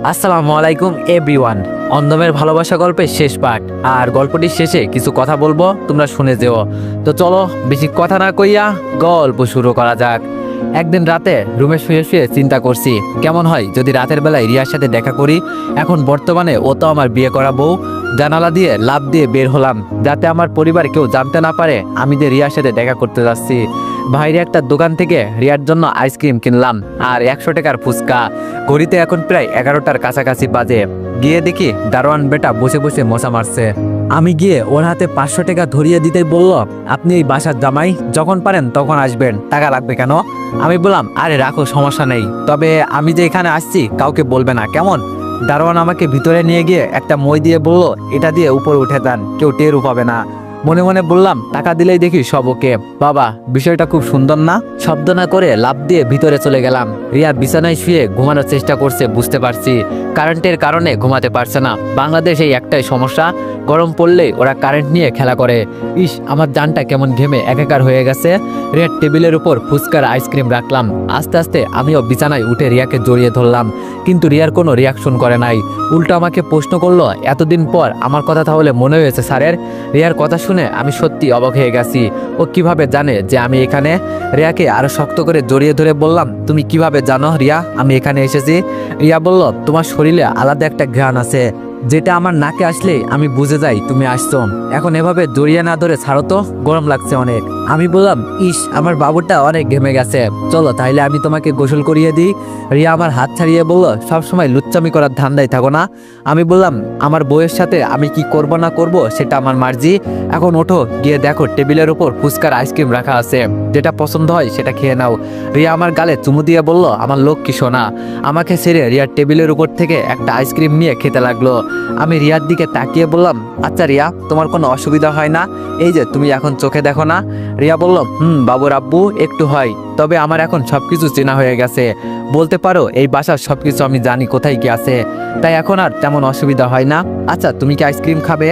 আসসালামু আলাইকুম এভরিওয়ান। অন্ধমের ভালোবাসা গল্পের শেষ পার্ট, আর গল্পটির শেষে কিছু কথা বলবো, তোমরা শুনে যেও। তো চলো বেশি কথা না কইয়া গল্প শুরু করা যাক। একদিন রাতে রুমে শুয়ে শুয়ে চিন্তা করছি, কেমন হয় যদি রাতের বেলায় রিয়ার সাথে দেখা করি। এখন বর্তমানে ও তো আমার বিয়ে করা বউ। জানালা দিয়ে লাফ দিয়ে বের হলাম, যাতে আমার পরিবার কেউ জানতে না পারে আমি যে রিয়ার সাথে দেখা করতে যাচ্ছি। বাইরে একটা দোকান থেকে রিয়ার জন্য আইসক্রিম কিনলাম আর 100 টাকার ফুচকা। ঘড়িতে এখন প্রায় 11টার কাছাকাছি বাজে। গিয়ে দেখি দারোয়ান বেটা বসে বসে মশা মারছে। আমি গিয়ে ওর হাতে 500 টাকা ধরিয়ে দিতেই বলল, আপনি এই বাসার জামাই, যখন পারেন তখন আসবেন, টাকা লাগবে কেন? আমি বললাম, আরে রাখো, সমস্যা নেই, তবে আমি যে এখানে আসছি কাউকে বলবে না, কেমন? দারোয়ান আমাকে ভিতরে নিয়ে গিয়ে একটা মই দিয়ে বলল, এটা দিয়ে উপরে উঠে যান, কেউ টেরও পাবে না। মনে মনে বললাম, টাকা দিলেই দেখি সব ওকে। বাবা, বিষয়টা খুব সুন্দর না? শব্দ না করে লাফ দিয়ে ভিতরে চলে গেলাম। রিয়া বিছানায় শুয়ে ঘুমানোর চেষ্টা করছে, বুঝতে পারছি কারেন্টের কারণে ঘুমাতে পারছে না। বাংলাদেশে একটাই সমস্যা, গরম পড়লেই ওরা কারেন্ট নিয়ে খেলা করে। ইস, আমার জানটা কেমন ঘেমে একাকার হয়ে গেছে। রিয়ার টেবিলের উপর ফুচকার আইসক্রিম রাখলাম। আস্তে আস্তে আমিও বিছানায় উঠে রিয়াকে জড়িয়ে ধরলাম, কিন্তু রিয়ার কোনো রিয়াকশন করে নাই। উল্টো আমাকে প্রশ্ন করলো, এতদিন পর আমার কথা তাহলে মনে হয়েছে স্যারের? রিয়ার কথা শুনে আমি সত্যি অবাক হয়ে গেছি। ও কিভাবে জানে যে আমি এখানে? রিয়াকে আরো শক্ত করে জড়িয়ে ধরে বললাম, তুমি কিভাবে জানো রিয়া আমি এখানে এসেছি? রিয়া বলল, তোমার শরীরে আলাদা একটা ঘ্রাণ আছে, যেটা আমার নাকে আসলে আমি বুঝে যাই তুমি আসছো। এখন এভাবে জড়িয়ে না ধরে ছাড়ো তো, গরম লাগছে অনেক। আমি বললাম, ইস, আমার বাবুটা অনেক ঘেমে গেছে, চলো তাইলে আমি তোমাকে গোসল করিয়ে দিই। রিয়া আমার হাত ছাড়িয়ে বলল, সবসময় লুচ্চামি করার ধান্দায় থাকো না। আমি বললাম, আমার বউয়ের সাথে আমি কি করব না করব সেটা আমার মার্জি। এখন ওঠো, গিয়ে দেখো টেবিলের উপর ফুচকার আইসক্রিম রাখা আছে, যেটা পছন্দ হয় সেটা খেয়ে নাও। রিয়া আমার গালে চুমু দিয়ে বলল, আমার লক্ষ্মী সোনা। আমাকে ছেড়ে রিয়ার টেবিলের উপর থেকে একটা আইসক্রিম নিয়ে খেতে লাগলো। আমি রিয়ার দিকে তাকিয়ে বললাম, আচ্ছা রিয়া, তোমার কোনো অসুবিধা হয় না? এই যে তুমি এখন চোখে দেখো না। রিয়া বলল, বাবুর আব্বু, একটু হয়, তবে আমার এখন সবকিছু চেনা হয়ে গেছে। বলতে পারো এই বাসার সবকিছু আমি জানি কোথায় কি আছে, তাই এখন আর তেমন অসুবিধা হয় না। আচ্ছা, তুমি কি আইসক্রিম খাবে?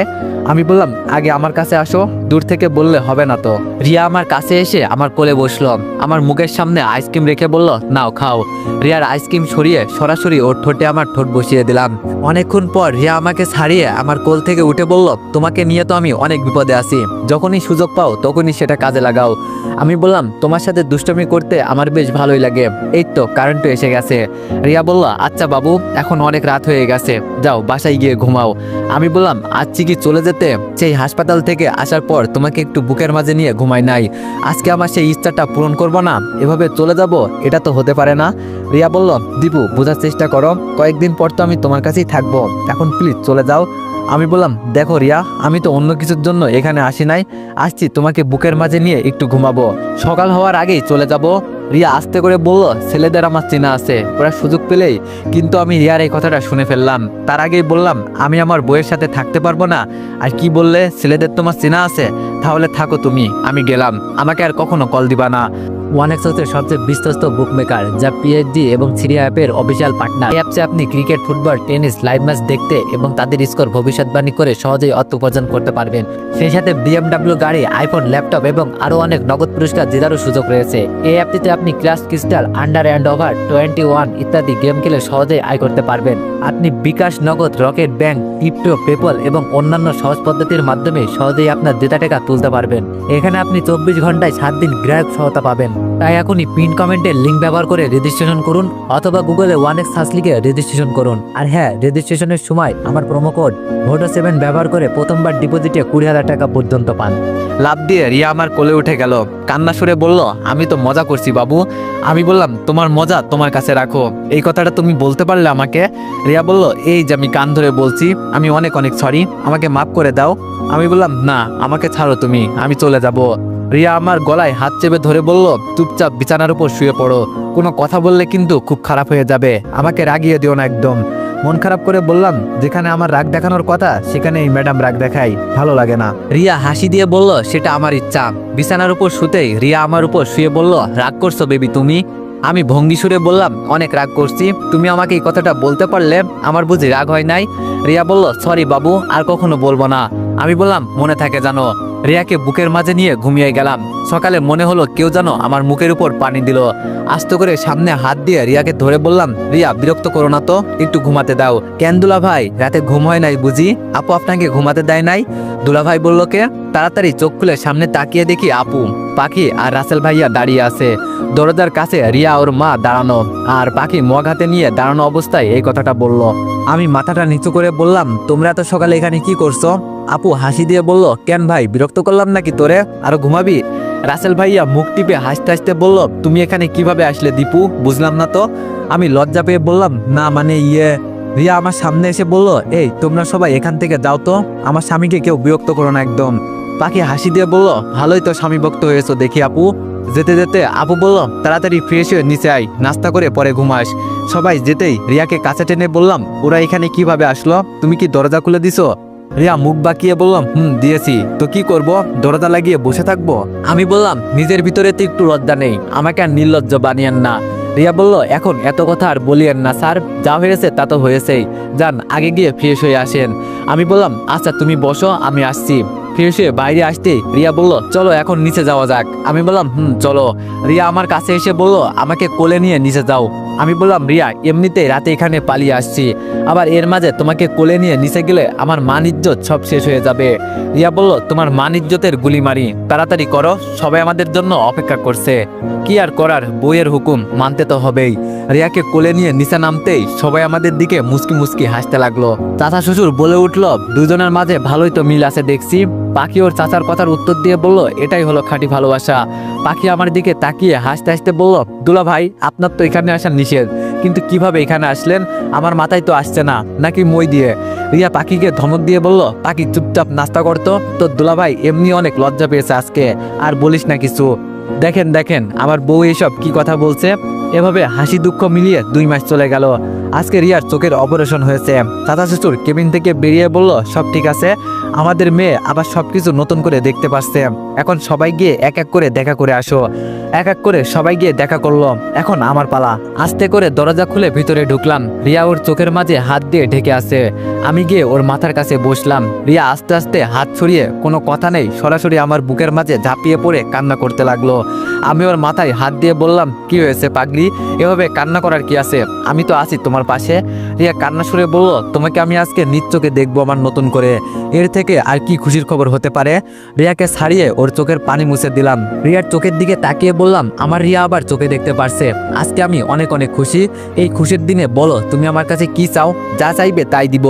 আমি বললাম, আগে আমার কাছে আসো, দূর থেকে বললে হবে না তো। রিয়া আমার কাছে এসে আমার কোলে বসলো, আমার মুখের সামনে আইসক্রিম রেখে বলল, নাও খাও। রিয়ার আইসক্রিম সরিয়ে সরাসরি ওর ঠোঁটে আমার ঠোঁট বসিয়ে দিলাম। অনেকক্ষণ পর রিয়া আমাকে ছাড়িয়ে আমার কোল থেকে উঠে বলল, তোমাকে নিয়ে তো আমি অনেক বিপদে আছি, যখনই সুযোগ পাও তখনই সেটা কাজে লাগাও। আমি বললাম, তোমার সাথে দুষ্টমি করতে আমার বেশ ভালোই লাগে। এই তো কারেন্টও এসে গেছে। রিয়া বলল, আচ্ছা বাবু, এখন অনেক রাত হয়ে গেছে, যাও বাসায় গিয়ে ঘুমাও। আমি বললাম, আজকে কি চলে যেতে? সেই হাসপাতাল থেকে আসার পর তোমাকে একটু বুকের মাঝে নিয়ে ঘুমাই নাই, আজকে আমার সেই ইচ্ছাটা পূরণ করবো না? এভাবে চলে যাব, এটা তো হতে পারে না। রিয়া বলল, দীপু, বোঝার চেষ্টা করো, কয়েকদিন পর তো আমি তোমার কাছেই থাকবো, এখন প্লিজ চলে যাও। আমি বললাম, দেখো রিয়া, আমি তো অন্য কিছুর জন্য এখানে আসি নাই, আসছি তোমাকে বুকের মাঝে নিয়ে একটু ঘুমাবো, সকাল হওয়ার আগেই চলে যাব। রিয়া আস্তে করে বলল, ছেলেদের আমার চেনা আছে, ওরা সুযোগ পেলেই। কিন্তু আমি রিয়ার এই কথাটা শুনে ফেললাম। তার আগেই বললাম, আমি আমার বউয়ের সাথে থাকতে পারবো না। আর কি বললে, ছেলেদের তোমার চেনা আছে? তাহলে থাকো তুমি, আমি গেলাম, আমাকে আর কখনো কল দিবা না। ওয়ানেক্সের সবচেয়ে বিশ্বস্ত বুকমেকার, যা পিএইচডি এবং সিরিয়া অ্যাপের অফিসিয়াল পার্টনার। এই অ্যাপসে আপনি cricket, football, tennis live match দেখতে এবং তাদের স্কোর ভবিষ্যৎবাণী করে সহজেই অর্থ উপার্জন করতে পারবেন। সেই সাথে বিএমডব্লিউ গাড়ি, আইফোন, ল্যাপটপ এবং আরও অনেক নগদ পুরস্কার জেতারও সুযোগ রয়েছে। এই অ্যাপটিতে আপনি class crystal, under and over 21 ইত্যাদি গেম খেলে সহজেই আয় করতে পারবেন। আপনি বিকাশ, নগদ, রকেট ব্যাংক, ক্রিপ্টো, পেপল এবং অন্যান্য সহজ পদ্ধতির মাধ্যমে সহজেই আপনার জেতা টাকা তুলতে পারবেন। এখানে আপনি 24 ঘন্টায় 7 দিন গ্রাহক সহায়তা পাবেন। তাই এখনই পিন কমেন্টের লিঙ্ক ব্যবহার করে রেজিস্ট্রেশন করুন, অথবা গুগলে 1x সার্চ লিখে রেজিস্ট্রেশন করুন। আর হ্যাঁ, রেজিস্ট্রেশনের সময় আমার প্রোমো কোড VOTO7 ব্যবহার করে প্রথমবার ডিপোজিটে 20,000 টাকা পর্যন্ত পান। লাভ দিয়ে রিয়া আমার কোলে উঠে গেল, কান্না সুরে বলল, আমি তো মজা করছি বাবু। আমি বললাম, তোমার মজা তোমার কাছে রাখো, এই কথাটা তুমি বলতে পারলে আমাকে? রিয়া বলল, এই যে আমি কান ধরে বলছি, আমি অনেক অনেক সরি, আমাকে মাফ করে দাও। আমি বললাম, না, আমাকে ছাড়ো তুমি, আমি চলে যাব। রিয়া আমার গলায় হাত চেপে ধরে বলল, চুপচাপ বিছানার উপর শুয়ে পড়ো, কোনো কথা বললে কিন্তু খুব খারাপ হয়ে যাবে, আমাকে রাগিয়ে দিও না একদম। মন খারাপ করে বললাম, যেখানে আমার রাগ দেখানোর কথা সেখানে এই ম্যাডাম রাগ দেখাই, ভালো লাগে না। রিয়া হাসি দিয়ে বলল, সেটা আমার ইচ্ছা। বিছানার উপর শুতেই রিয়া আমার উপর শুয়ে বলল, রাগ করছো বেবি তুমি? আমি ভঙ্গি সুরে বললাম, অনেক রাগ করছি, তুমি আমাকে এই কথাটা বলতে পারলে আমার বুঝি রাগ হয় নাই? রিয়া বলল, সরি বাবু, আর কখনো বলবো না। আমি বললাম, মনে থাকে জানো। রিয়াকে বুকের মাঝে নিয়ে ঘুমিয়ে গেলাম। সকালে মনে হলো কেউ যেন আমার মুখের উপর পানি দিল। আস্তে করে সামনে হাত দিয়ে রিয়াকে ধরে বললাম, রিয়া বিরক্ত করো না তো, একটু ঘুমাতে দাও। কেন দুলা ভাই, রাতে ঘুম হয় নাই বুঝি? আপু আপনাকে ঘুমাতে দেয় নাই? দুলা ভাই বলল কে? তাড়াতাড়ি চোখ খুলে সামনে তাকিয়ে দেখি আপু, পাখি আর রাসেল ভাইয়া দাঁড়িয়ে আছে। দরজার কাছে রিয়া ওর মা দাঁড়ানো, আর পাখি মগ হাতে নিয়ে দাঁড়ানো অবস্থায় এই কথাটা বলল। আমি মাথাটা নিচু করে বললাম, তোমরা এত সকালে এখানে কি করছো? আপু হাসি দিয়ে বলল, কেন ভাই, বিরক্ত করলাম নাকি তোরে? আরো ঘুমাবি? রাসেল ভাইয়া মুখ টিপে হাসতে হাসতে বলল, তুমি এখানে কিভাবে আসলে দীপু, বুঝলাম না তো। আমি লজ্জা পেয়ে বললাম, না মানে রিয়া আমার সামনে এসে বলল, এই তোমরা সবাই এখান থেকে যাও তো, আমার স্বামীকে কেউ বিরক্ত করো না একদম। পাখি হাসি দিয়ে বলল, ভালোই তো স্বামী ভক্ত হয়েছো দেখি আপু। যেতে যেতে আপু বলল, তাড়াতাড়ি ফ্রেশ হয়ে নিচে আয়, নাস্তা করে পরে ঘুমাস। সবাই যেতেই রিয়াকে কাছে টেনে বললাম, ওরা এখানে কিভাবে আসলো? তুমি কি দরজা খুলে দিছো? রিয়া মুখ বাঁকিয়ে বললাম, দিয়েছি তো কি করব, দরজা লাগিয়ে বসে থাকবো? আমি বললাম, নিজের ভিতরে তো একটু লজ্জা নেই, আমাকে আর নির্লজ্জ বানিয়েন না। রিয়া বলল, এখন এত কথা আর বলিয়েন না স্যার, যা হয়েছে তা তো হয়েছেই, যান আগে গিয়ে ফ্রেশ হয়ে আসেন। আমি বললাম, আচ্ছা তুমি বসো, আমি আসছি। ফ্রেশ হয়ে বাইরে আসতেই রিয়া বলল, চলো এখন নিচে যাওয়া যাক। আমি বললাম, চলো। রিয়া আমার কাছে এসে বলল, আমাকে কোলে নিয়ে নিচে যাও। আমি বললাম, রিয়া এমনিতেই রাতে এখানে পালিয়ে আসছি, আবার এর মাঝে তোমাকে কোলে নিয়ে নিচে গেলে আমার মান ইজ্জত সব শেষ হয়ে যাবে। রিয়া বলল, তোমার মান ইজ্জতের গুলি মারি, তাড়াতাড়ি করো, সবাই আমাদের জন্য অপেক্ষা করছে। কি আর করার, বইয়ের হুকুম মানতে তো হবেই। রিয়াকে কোলে নিয়ে নিচে নামতেই সবাই আমাদের দিকে মুস্কি মুস্কি হাসতে লাগলো। চাচা শ্বশুর বলে উঠল, দুজনের মাঝে ভালোই তো মিল আছে দেখছি। পাখি ওর চাচার কথার উত্তর দিয়ে বলল, এটাই হলো খাঁটি ভালোবাসা। পাখি আমার দিকে তাকিয়ে হাসতে হাসতে বলল, দুলা ভাই আপনার তো এখানে আসা নিষেধ, কিন্তু কিভাবে এখানে আসলেন? আমার মাথায় তো আসছে না, নাকি মই দিয়ে? রিয়া পাখিকে ধমক দিয়ে বলল, পাখি চুপচাপ নাস্তা করতো, তো দুলা ভাই এমনি অনেক লজ্জা পেয়েছে আজকে, আর বলিস না কিছু। দেখেন দেখেন আমার বউ এসব কি কথা বলছে। এভাবে হাসি দুঃখ মিলিয়ে 2 মাস চলে গেল। আজকে রিয়ার চোখের অপারেশন হয়েছে। চাচা শ্বশুর কেবিন থেকে বেরিয়ে বলল, সব ঠিক আছে, আমাদের মেয়ে আবার সবকিছু নতুন করে দেখতে পাচ্ছে। এখন সবাই গিয়ে এক এক করে দেখা করে আসো। এক এক করে সবাই গিয়ে দেখা করলো। এখন আমার পালা। আস্তে করে দরজা খুলে ভিতরে ঢুকলাম। রিয়া ওর চোখের মাঝে হাত দিয়ে ঢেকে আছে। আমি গিয়ে ওর মাথার কাছে বসলাম। রিয়া আস্তে আস্তে হাত ছড়িয়ে, কোনো কথা নেই, সরাসরি আমার বুকের মাঝে ঝাঁপিয়ে পড়ে কান্না করতে লাগলো। আমি ওর মাথায় হাত দিয়ে বললাম, কি হয়েছে পাগলি, এভাবে কান্না করার কি আছে, আমি তো আছি তোমার পাশে। রিয়া কান্না সুরে বলল, তোমাকে আমি আজকে নিজ চোখে দেখবো আমার নতুন করে, এর থেকে আর কি খুশির খবর হতে পারে। রিয়াকে ছাড়িয়ে ওর চোখের পানি মুছে দিলাম। রিয়ার চোখের দিকে তাকিয়ে বললাম, আমার রিয়া আবার চোখে দেখতে পারছে, আজকে আমি অনেক অনেক খুশি। এই খুশির দিনে বলো তুমি আমার কাছে কি চাও, যা চাইবে তাই দিব।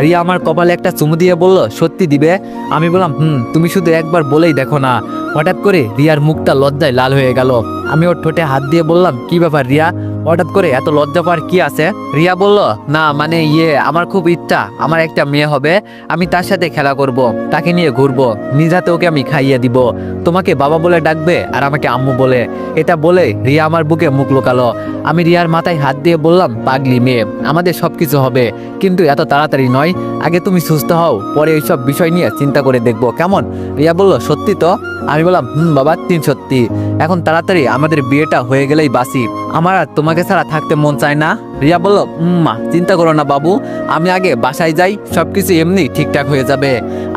রিয়া আমার কপালে একটা চুমু দিয়ে বলল, সত্যি দিবে? আমি বললাম, তুমি শুধু একবার বলেই দেখো না। হঠাৎ করে রিয়ার মুখটা লজ্জায় লাল হয়ে গেল। আমি ওর ঠোঁটে হাত দিয়ে বললাম, কি ব্যাপার রিয়া, হঠাৎ করে এত লজ্জা পাওয়ার কি আছে? রিয়া বলল, না মানে আমার খুব ইচ্ছা, আমার একটা মেয়ে হবে, আমি তার সাথে খেলা করব, তাকে নিয়ে ঘুরবো, নিজ হাতে ওকে আমি খাইয়ে দিব, তোমাকে বাবা বলে ডাকবে আর আমাকে আম্মু বলে। এটা বলে রিয়া আমার বুকে মুখ লুকালো। আমি রিয়ার মাথায় হাত দিয়ে বললাম, পাগলি মেয়ে, আমাদের সবকিছু হবে, কিন্তু এত তাড়াতাড়ি নয়, আগে তুমি সুস্থ হও, পরে এইসব বিষয় নিয়ে চিন্তা করে দেখবো, কেমন? রিয়া বলল, সত্যি তো? আমি বললাম, বাবা সত্যি, এখন তাড়াতাড়ি আমাদের বিয়েটা হয়ে গেলেই বাসি, আমার আর তোমাকে ছাড়া থাকতে মন চায় না। রিয়া বলল, মা চিন্তা করো না বাবু, আমি আগে বাসায় যাই, সবকিছু এমনি ঠিকঠাক হয়ে যাবে।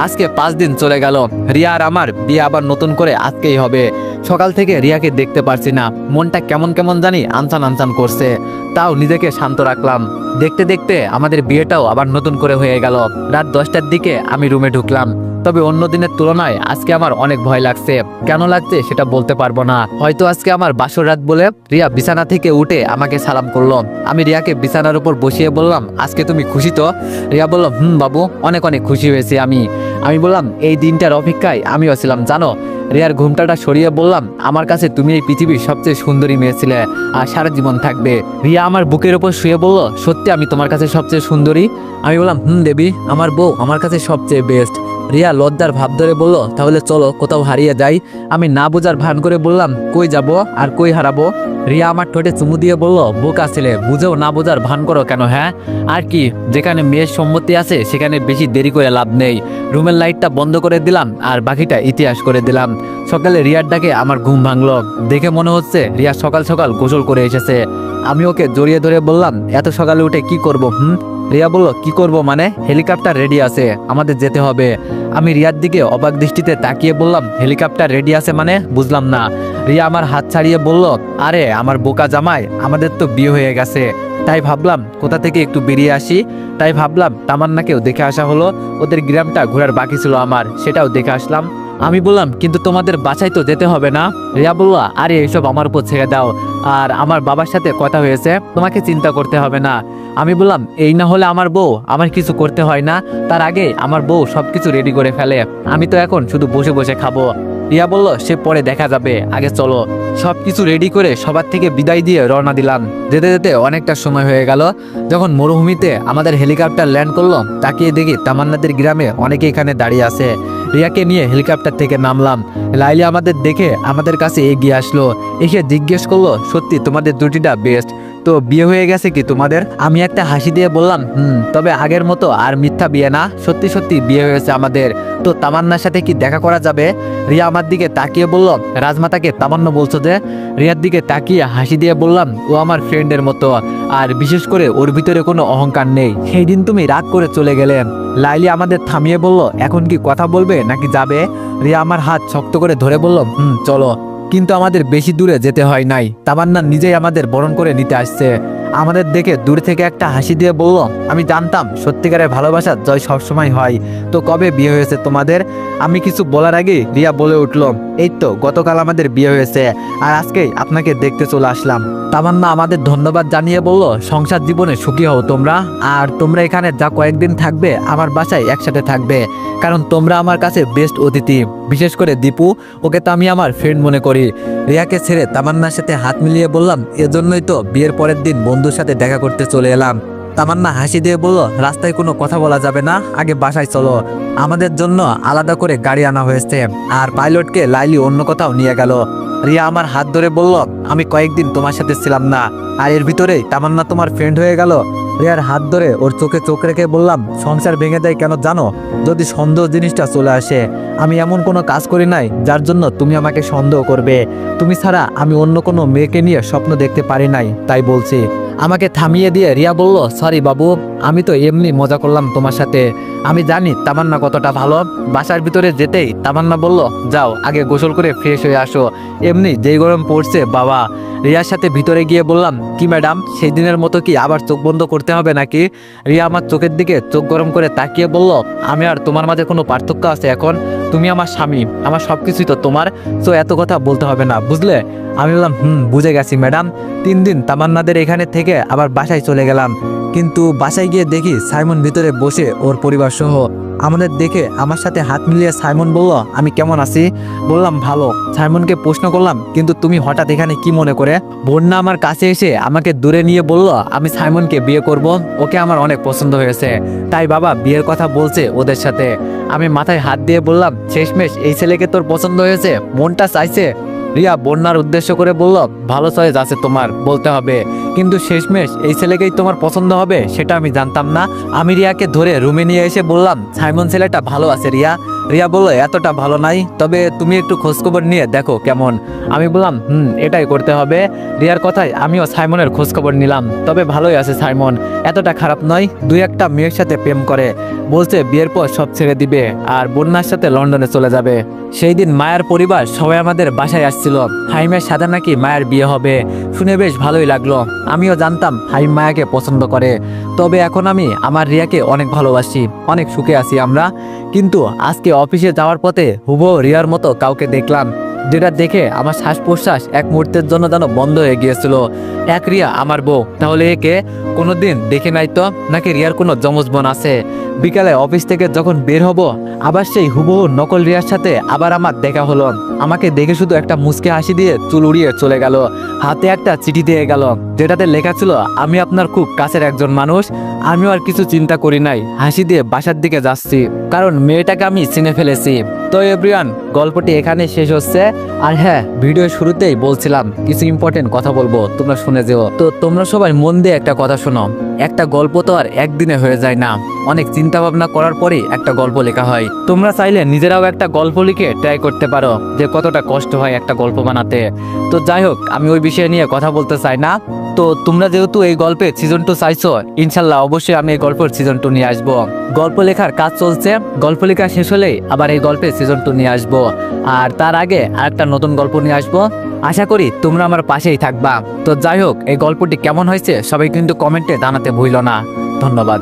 আজকে 5 দিন চলে গেল, রিয়া আর আমার বিয়ে আবার নতুন করে আজকেই হবে। সকাল থেকে রিয়াকে দেখতে পারছি না, মনটা কেমন কেমন জানি আনচান আনচান করছে, তাও নিজেকে শান্ত রাখলাম। দেখতে দেখতে আমাদের বিয়েটাও আবার নতুন করে হয়ে গেল। রাত 10টার দিকে আমি রুমে ঢুকলাম। তবে অন্য দিনের তুলনায় আজকে আমার অনেক ভয় লাগছে। কেন লাগছে সেটা বলতে পারবো না, হয়তো আজকে আমার বাসর রাত বলে। রিয়া বিছানা থেকে উঠে আমাকে সালাম করলো। আমি রিয়াকে বিছানার উপর বসিয়ে বললাম, আজকে তুমি খুশি তো? রিয়া বলল, বাবু অনেক অনেক খুশি হয়েছি আমি বললাম, এই দিনটার অপেক্ষায় আমিও ছিলাম জানো। রিয়ার ঘুমটাটা সরিয়ে বললাম, আমার কাছে তুমি এই পৃথিবীর সবচেয়ে সুন্দরী মেয়ে ছিলে, আর সারা জীবন থাকবে। রিয়া আমার বুকের উপর শুয়ে বলল, সত্যি আমি তোমার কাছে সবচেয়ে সুন্দরী? আমি বললাম, দেবী, আমার বউ আমার কাছে সবচেয়ে বেস্ট। রিয়া লজ্জার ভাব ধরে বলল, তাহলে চলো কোথাও হারিয়ে যাই। আমি না বোঝার ভান করে বললাম, কই যাব আর কই হারাবো? রিয়া আমার ঠোঁটে চুমু দিয়ে বলল, বোকা ছেলে, বুঝেও না বোঝার ভান করো কেন? হ্যাঁ আর কি, যেখানে মেয়ের সম্মতি আছে সেখানে বেশি দেরি করে লাভ নেই। রুমের লাইটটা বন্ধ করে দিলাম আর বাকিটা ইতিহাস করে দিলাম। সকালে রিয়ার ডাকে আমার ঘুম ভাঙলো। দেখে মনে হচ্ছে রিয়া সকাল সকাল গোসল করে এসেছে। আমি ওকে জড়িয়ে ধরে বললাম, এত সকালে উঠে কি করবো? রিয়া বলল, কি করব মানে, হেলিকপ্টার রেডি আছে, আমাদের যেতে হবে। আমি রিয়ার দিকে অবাক দৃষ্টিতে তাকিয়ে বললাম, হেলিকপ্টার রেডি আছে মানে? বুঝলাম না। রিয়া আমার হাত ছাড়িয়ে বলল, আরে আমার বোকা জামাই, আমাদের তো বিয়ে হয়ে গেছে। তাই ভাবলাম কোথা থেকে একটু বেরিয়ে আসি। তাই ভাবলাম তামান্নাকেও দেখে আসা হলো। ওদের গ্রামটা ঘোরার বাকি ছিল আমার, সেটাও দেখে আসলাম। আমি বললাম, কিন্তু তোমাদের বাসায় তো যেতে হবে না? রিয়া বলল, আরে এসব আমার উপর ছেড়ে দাও, আর আমার বাবার সাথে কথা হয়েছে, তোমাকে চিন্তা করতে হবে না। আমি বললাম, এই না হলে আমার বউ, আমার কিছু করতে হয় না, তার আগে আমার বউ সবকিছু রেডি করে ফেলে, আমি তো এখন শুধু বসে বসে খাবো। রিয়া বলল, সে পরে দেখা যাবে, আগে চলো। সবকিছু রেডি করে সবার থেকে বিদায় দিয়ে রওনা দিলাম। যেতে যেতে অনেকটা সময় হয়ে গেল। যখন মরুভূমিতে আমাদের হেলিকপ্টার ল্যান্ড করলো, তাকিয়ে দেখি তামান্নাদের গ্রামে অনেকে এখানে দাঁড়িয়ে আছে। রিয়াকে নিয়ে হেলিকপ্টার থেকে নামলাম। লাইলি আমাদের দেখে আমাদের কাছে এগিয়ে আসলো, এসে জিজ্ঞেস করলো, সত্যি তোমাদের জুটিটা বেস্ট তো? বিয়ে হয়ে গেছে কি তোমাদের? আমি একটা হাসি দিয়ে বললাম, তবে আগের মতো আর মিথ্যা বিয়ে না, সত্যি সত্যি বিয়ে হয়েছে আমাদের। তো তামান্নার সাথে কি দেখা করা যাবে? রিয়া আমার দিকে তাকিয়ে বলল, রাজমাতাকে তামান্না বলছো যে? রিয়ার দিকে তাকিয়ে হাসি দিয়ে বললাম, ও আমার ফ্রেন্ডের মতো, আর বিশেষ করে ওর ভিতরে কোনো অহংকার নেই। সেই দিন তুমি রাগ করে চলে গেলে। লাইলি আমাদের থামিয়ে বলল, এখন কি কথা বলবে নাকি যাবে? রিয়া আমার হাত শক্ত করে ধরে বলল, চলো। কিন্তু আমাদের বেশি দূরে যেতে হয় নাই, তামান্না নিজেই আমাদের বরণ করে নিতে আসছে। আমাদের দেখে দূর থেকে একটা হাসি দিয়ে বলল, আমি জানতাম সত্যিকারের ভালোবাসার জয় সবসময় হয়। তো কবে বিয়ে হয়েছে তোমাদের? আমি কিছু বলার আগে রিয়া বলে উঠল, এই তো গতকাল আমাদের বিয়ে হয়েছে, আর আজকেই আপনাকে দেখতে চলে আসলাম। তামান্না আমাদের ধন্যবাদ জানিয়ে বলল, সংসার জীবনে সুখী হও তোমরা, আর তোমরা এখানে যা কয়েকদিন থাকবে আমার বাসায় একসাথে থাকবে, কারণ তোমরা আমার কাছে বেস্ট অতিথি। বিশেষ করে দীপু, ওকে তো আমি আমার ফ্রেন্ড মনে করি। রিয়াকে ছেড়ে তামান্নার সাথে হাত মিলিয়ে বললাম, এজন্যই তো বিয়ের পরের দিন বন্ধুর সাথে দেখা করতে চলে এলাম। তামান্না হাসি দিয়ে বলল, রাস্তায় কোনো কথা বলা যাবে না, আগে বাসায় চলো। আমাদের জন্য আলাদা করে গাড়ি আনা হয়েছে, আর পাইলটকে লাইলি অন্য কোথাও নিয়ে গেল। রিয়া আমার হাত ধরে বলল, আমি কয়েকদিন তোমার সাথে ছিলাম না, আর এর ভিতরেই তামান্না তোমার ফ্রেন্ড হয়ে গেল। রিয়ার হাত ধরে ওর চোখে চোখ রেখে বললাম, সংসার ভেঙে দেয় কেন জানো? যদি সন্দেহ জিনিসটা চলে আসে। আমি এমন কোনো কাজ করি নাই যার জন্য তুমি আমাকে সন্দেহ করবে। তুমি ছাড়া আমি অন্য কোনো মেয়েকে নিয়ে স্বপ্ন দেখতে পারি নাই, তাই বলছি। আমাকে থামিয়ে দিয়ে রিয়া বলল, সরি বাবু, আমি তো এমনি মজা করলাম তোমার সাথে। আমি জানি তামান্না কতটা ভালো। বাসার ভিতরে যেতেই তামান্না বলল, যাও আগে গোসল করে ফ্রেশ হয়ে আসো, এমনি যেই গরম পড়ছে বাবা। রিয়ার সাথে ভিতরে গিয়ে বললাম, কি ম্যাডাম, সেই দিনের মতো কি আবার চোখ বন্ধ করতে হবে নাকি? রিয়া আমার চোখের দিকে চোখ গরম করে তাকিয়ে বলল, আমি আর তোমার মাঝে কোনো পার্থক্য আছে এখন? তুমি আমার স্বামী, আমার সব কিছুই তো তোমার, তো এত কথা বলতে হবে না, বুঝলে? আমি বললাম, বুঝে গেছি ম্যাডাম। 3 দিন তামান্নাদের এখানে থেকে আবার বাসায় চলে গেলাম, কিন্তু বাসায় গিয়ে দেখি সাইমন ভিতরে বসে ওর পরিবার সহ। আমাদের দেখে আমার সাথে হাত মিলিয়ে সাইমন বলল, আমি কেমন আছি? বললাম, ভালো। সাইমনকে প্রশ্ন করলাম, কিন্তু তুমি হঠাৎ এখানে কি মনে করে? বন্যা আমার কাছে এসে আমাকে দূরে নিয়ে বলল, আমি সাইমনকে বিয়ে করব, ওকে আমার অনেক পছন্দ হয়েছে, তাই বাবা বিয়ের কথা বলছে ওদের সাথে। আমি মাথায় হাত দিয়ে বললাম, শেষমেশ এই ছেলেকে তোর পছন্দ হয়েছে, মনটা চাইছে? রিয়া বন্যার উদ্দেশ্য করে বলল, ভালো চয়েস আছে তোমার, বলতে হবে, কিন্তু শেষমেশ এই ছেলেকেই তোমার পছন্দ হবে সেটা আমি জানতাম না। আমি রিয়াকে ধরে রুমে নিয়ে এসে বললাম, সাইমন ছেলেটা ভালো আছে রিয়া। রিয়া বলল, এতটা ভালো নাই, তবে তুমি একটু খোঁজখবর নিয়ে দেখো কেমন। আমি বললাম, এটাই করতে হবে। রিয়ার কথায় আমিও সাইমনের খোঁজখবর নিলাম, তবে ভালোই আছে সাইমন, এতটা খারাপ নয়। 2-1টা মেয়ের সাথে প্রেম করে, বলছে বিয়ের পর সব ছেড়ে দিবে আর বন্যার সাথে লন্ডনে চলে যাবে। সেই দিন মায়ের পরিবার সবাই আমাদের বাসায় আসছিল। হাইমের সাথে নাকি মায়ের বিয়ে হবে, শুনে বেশ ভালোই লাগলো। আমিও জানতাম হাইম মায়াকে পছন্দ করে, তবে এখন আমি আমার রিয়াকে অনেক ভালোবাসি, অনেক সুখে আছি আমরা। কিন্তু আজকে অফিসে যাওয়ার পথে হুবহু রিয়ার মতো কাউকে দেখলাম, যেটা দেখে আমার শ্বাস প্রশ্বাস এক মুহূর্তের জন্য যেন বন্ধ হয়ে গিয়েছিল। এক রিয়া আমার বউ, তাহলে একে কোনোদিন দেখে নাই তো, নাকি রিয়ার কোনো যমজ বোন আছে? বিকালে অফিস থেকে যখন বের হব, আবার সেই হুবহু নকল রিয়ার সাথে আবার আমার দেখা হলো। আমাকে দেখে শুধু একটা মুচকে হাসি দিয়ে চুল উড়িয়ে চলে গেল, হাতে একটা চিঠি দিয়ে গেল, যেটাতে লেখা ছিল, আমি আপনার খুব কাছের একজন মানুষ। আমিও আর কিছু চিন্তা করি নাই, হাসি দিয়ে বাসার দিকে যাচ্ছি, কারণ মেয়েটাকে আমি চিনে ফেলেছি। তো এভরিওয়ান, গল্পটি এখানে শেষ হচ্ছে। আর হ্যাঁ, ভিডিও শুরুতেই বলছিলাম কিছু ইম্পর্টেন্ট কথা বলবো, তোমরা শুনে যেও। তো তোমরা সবাই মন দিয়ে একটা কথা শোনো, একটা গল্প তো আর একদিনে হয়ে যায় না। অনেক চিন্তা ভাবনা করার পরে একটা গল্প লেখা হয়। তোমরা চাইলে নিজেরাও একটা গল্প লিখে ট্রাই করতে পারো যে কতটা কষ্ট হয় একটা গল্প বানাতে। তো যাই হোক, আমি ওই বিষয় নিয়ে কথা বলতে চাই না। তো তোমরা যেহেতু এই গল্পের সিজন 2 চাইছো, ইনশাল্লাহ অবশ্যই আমি এই গল্পের সিজন 2 নিয়ে আসবো। গল্প লেখার কাজ চলছে, গল্প লেখা শেষ হলেই আবার এই গল্পের সিজন 2 নিয়ে আসবো। আর তার আগে আরেকটা নতুন গল্প নিয়ে আসবো। আশা করি তোমরা আমার পাশেই থাকবা। তো যাই হোক, এই গল্পটি কেমন হয়েছে সবাই কিন্তু কমেন্টে জানাতে ভুলো না। ধন্যবাদ।